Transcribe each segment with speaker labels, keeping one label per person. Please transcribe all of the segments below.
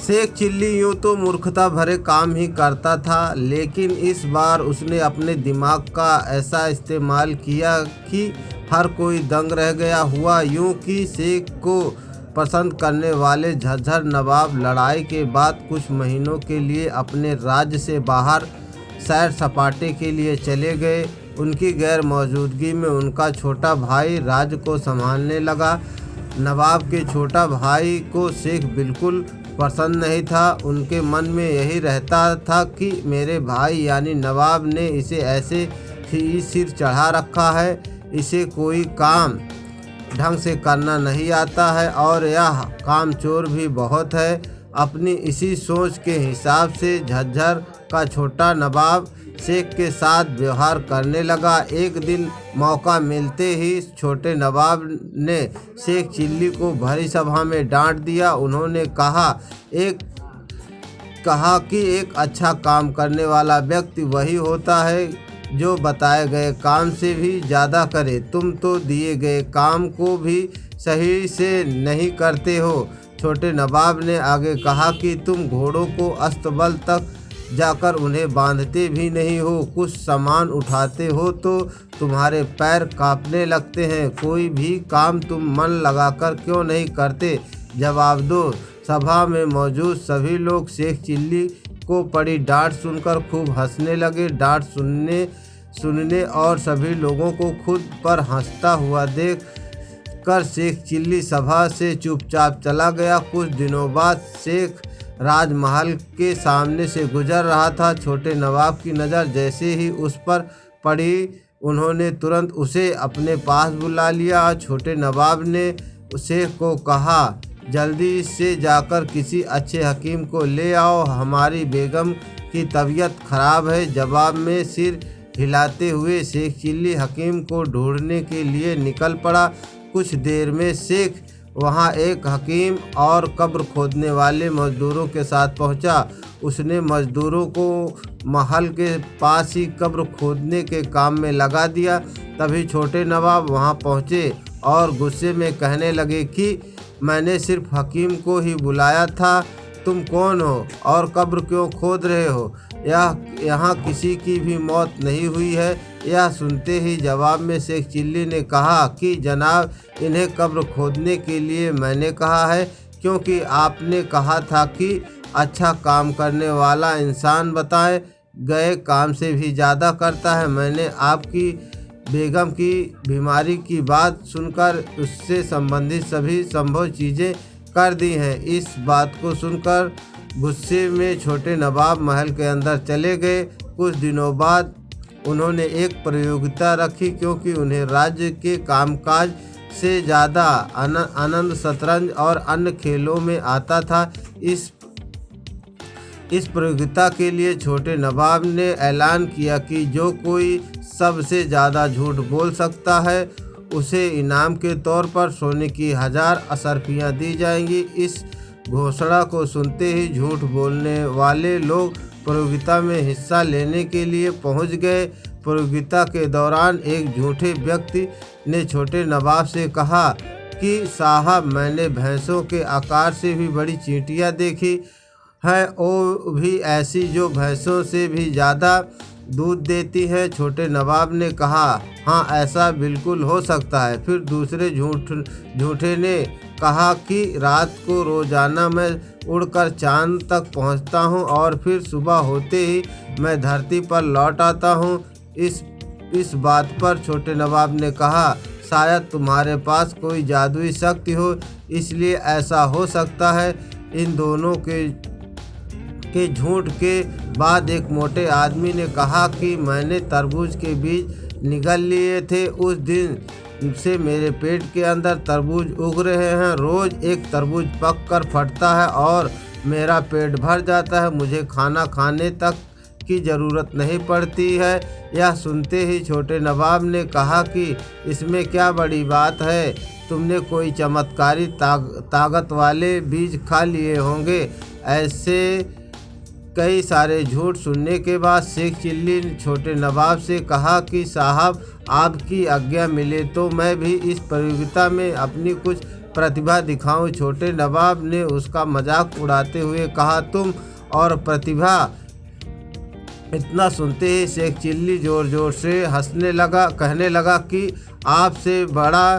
Speaker 1: Sheikh chilli यूँ तो मूर्खता भरे काम ही करता था, लेकिन इस बार उसने अपने दिमाग का ऐसा इस्तेमाल किया कि हर कोई दंग रह गया हुआ। यूँ कि शेख को पसंद करने वाले झज्जर नवाब लड़ाई के बाद कुछ महीनों के लिए अपने राज्य से बाहर सैर सपाटे के लिए चले गए। उनकी गैर मौजूदगी में उनका छोटा भाई राज्य को संभालने लगा। नवाब के छोटा भाई को शेख बिल्कुल पसंद नहीं था। उनके मन में यही रहता था कि मेरे भाई यानी नवाब ने इसे ऐसे ही सिर चढ़ा रखा है, इसे कोई काम ढंग से करना नहीं आता है और यह कामचोर भी बहुत है। अपनी इसी सोच के हिसाब से झज्जर का छोटा नवाब शेख के साथ व्यवहार करने लगा। एक दिन मौका मिलते ही छोटे नवाब ने शेख चिल्ली को भरी सभा में डांट दिया। उन्होंने कहा कि एक अच्छा काम करने वाला व्यक्ति वही होता है जो बताए गए काम से भी ज़्यादा करे। तुम तो दिए गए काम को भी सही से नहीं करते हो। छोटे नवाब ने आगे कहा कि तुम घोड़ों को अस्तबल तक जाकर उन्हें बांधते भी नहीं हो, कुछ सामान उठाते हो तो तुम्हारे पैर कांपने लगते हैं। कोई भी काम तुम मन लगाकर क्यों नहीं करते, जवाब दो। सभा में मौजूद सभी लोग शेख चिल्ली को पड़ी डांट सुनकर खूब हंसने लगे। डांट सुनने और सभी लोगों को खुद पर हंसता हुआ देख कर शेख चिल्ली सभा से चुपचाप चला गया। कुछ दिनों बाद शेख राजमहल के सामने से गुजर रहा था। छोटे नवाब की नज़र जैसे ही उस पर पड़ी, उन्होंने तुरंत उसे अपने पास बुला लिया। छोटे नवाब ने शेख को कहा, जल्दी से जाकर किसी अच्छे हकीम को ले आओ, हमारी बेगम की तबीयत खराब है। जवाब में सिर हिलाते हुए शेख चिल्ली हकीम को ढूंढने के लिए निकल पड़ा। कुछ देर में शेख वहाँ एक हकीम और कब्र खोदने वाले मजदूरों के साथ पहुँचा। उसने मजदूरों को महल के पास ही कब्र खोदने के काम में लगा दिया। तभी छोटे नवाब वहाँ पहुँचे और गुस्से में कहने लगे कि मैंने सिर्फ हकीम को ही बुलाया था, तुम कौन हो और कब्र क्यों खोद रहे हो? यहाँ किसी की भी मौत नहीं हुई है। यह सुनते ही जवाब में शेख चिल्ली ने कहा कि जनाब, इन्हें कब्र खोदने के लिए मैंने कहा है, क्योंकि आपने कहा था कि अच्छा काम करने वाला इंसान बताए गए काम से भी ज़्यादा करता है। मैंने आपकी बेगम की बीमारी की बात सुनकर उससे संबंधित सभी संभव चीज़ें कर दी हैं। इस बात को सुनकर गुस्से में छोटे नवाब महल के अंदर चले गए। कुछ दिनों बाद उन्होंने एक प्रतियोगिता रखी, क्योंकि उन्हें राज्य के कामकाज से ज़्यादा आनंद शतरंज और अन्य खेलों में आता था। इस प्रतियोगिता के लिए छोटे नवाब ने ऐलान किया कि जो कोई सबसे ज़्यादा झूठ बोल सकता है उसे इनाम के तौर पर सोने की 1000 असरफियाँ दी जाएंगी। इस घोषणा को सुनते ही झूठ बोलने वाले लोग प्रतियोगिता में हिस्सा लेने के लिए पहुंच गए। प्रतियोगिता के दौरान एक झूठे व्यक्ति ने छोटे नवाब से कहा कि साहब, मैंने भैंसों के आकार से भी बड़ी चींटियां देखी हैं, वो भी ऐसी जो भैंसों से भी ज़्यादा दूध देती है। छोटे नवाब ने कहा, हाँ, ऐसा बिल्कुल हो सकता है। फिर दूसरे झूठे ने कहा कि रात को रोज़ाना मैं उड़कर चांद तक पहुंचता हूं और फिर सुबह होते ही मैं धरती पर लौट आता हूं। इस बात पर छोटे नवाब ने कहा, शायद तुम्हारे पास कोई जादुई शक्ति हो, इसलिए ऐसा हो सकता है। इन दोनों के झूठ के बाद एक मोटे आदमी ने कहा कि मैंने तरबूज के बीज निगल लिए थे, उस दिन से मेरे पेट के अंदर तरबूज उग रहे हैं। रोज़ एक तरबूज पक कर फटता है और मेरा पेट भर जाता है, मुझे खाना खाने तक की ज़रूरत नहीं पड़ती है। यह सुनते ही छोटे नवाब ने कहा कि इसमें क्या बड़ी बात है, तुमने कोई चमत्कारी ताकत वाले बीज खा लिए होंगे। ऐसे कई सारे झूठ सुनने के बाद शेख चिल्ली ने छोटे नवाब से कहा कि साहब, आपकी आज्ञा मिले तो मैं भी इस प्रतियोगिता में अपनी कुछ प्रतिभा दिखाऊं। छोटे नवाब ने उसका मजाक उड़ाते हुए कहा, तुम और प्रतिभा। इतना सुनते ही शेख चिल्ली जोर जोर से कहने लगा कि आपसे बड़ा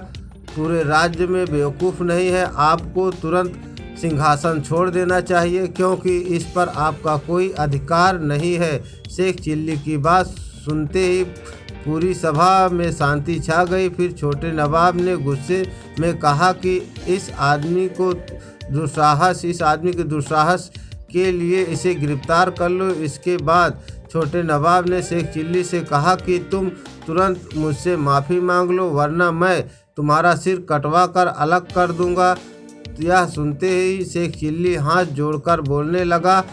Speaker 1: पूरे राज्य में बेवकूफ़ नहीं है। आपको तुरंत सिंहासन छोड़ देना चाहिए, क्योंकि इस पर आपका कोई अधिकार नहीं है। शेख चिल्ली की बात सुनते ही पूरी सभा में शांति छा गई। फिर छोटे नवाब ने गुस्से में कहा कि इस आदमी के दुस्साहस के लिए इसे गिरफ्तार कर लो। इसके बाद छोटे नवाब ने शेख चिल्ली से कहा कि तुम तुरंत मुझसे माफ़ी मांग लो, वरना मैं तुम्हारा सिर कटवा कर अलग कर दूंगा। यह सुनते ही शेख चिल्ली हाथ जोड़कर बोलने लगा,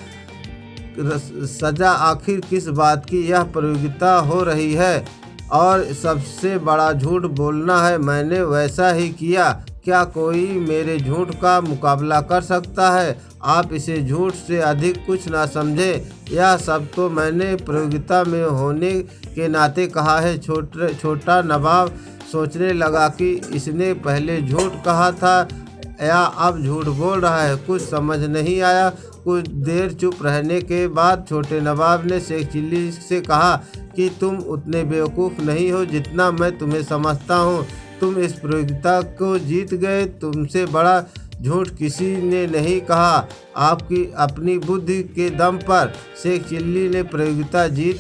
Speaker 1: सजा आखिर किस बात की? यह प्रतियोगिता हो रही है और सबसे बड़ा झूठ बोलना है। मैंने वैसा ही किया। क्या कोई मेरे झूठ का मुकाबला कर सकता है? आप इसे झूठ से अधिक कुछ ना समझें। यह सब तो मैंने प्रतियोगिता में होने के नाते कहा है। छोटा नवाब सोचने लगा कि इसने पहले झूठ कहा था या अब झूठ बोल रहा है। कुछ समझ नहीं आया। कुछ देर चुप रहने के बाद छोटे नवाब ने शेख चिल्ली से कहा कि तुम उतने बेवकूफ़ नहीं हो जितना मैं तुम्हें समझता हूँ। तुम इस प्रतियोगिता को जीत गए। तुमसे बड़ा झूठ किसी ने नहीं कहा। आपकी अपनी बुद्धि के दम पर शेख चिल्ली ने प्रतियोगिता जीत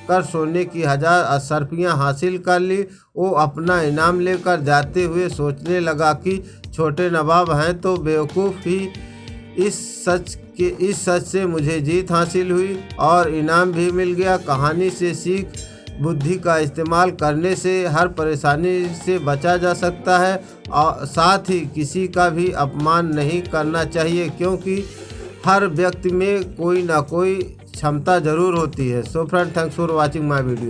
Speaker 1: कर सोने की 1000 अशर्फियाँ हासिल कर ली। वो अपना इनाम लेकर जाते हुए सोचने लगा कि छोटे नवाब हैं तो बेवकूफ़ ही। इस सच से मुझे जीत हासिल हुई और इनाम भी मिल गया। कहानी से सीख, बुद्धि का इस्तेमाल करने से हर परेशानी से बचा जा सकता है और साथ ही किसी का भी अपमान नहीं करना चाहिए, क्योंकि हर व्यक्ति में कोई ना कोई क्षमता ज़रूर होती है। So friend, thanks for watching my video.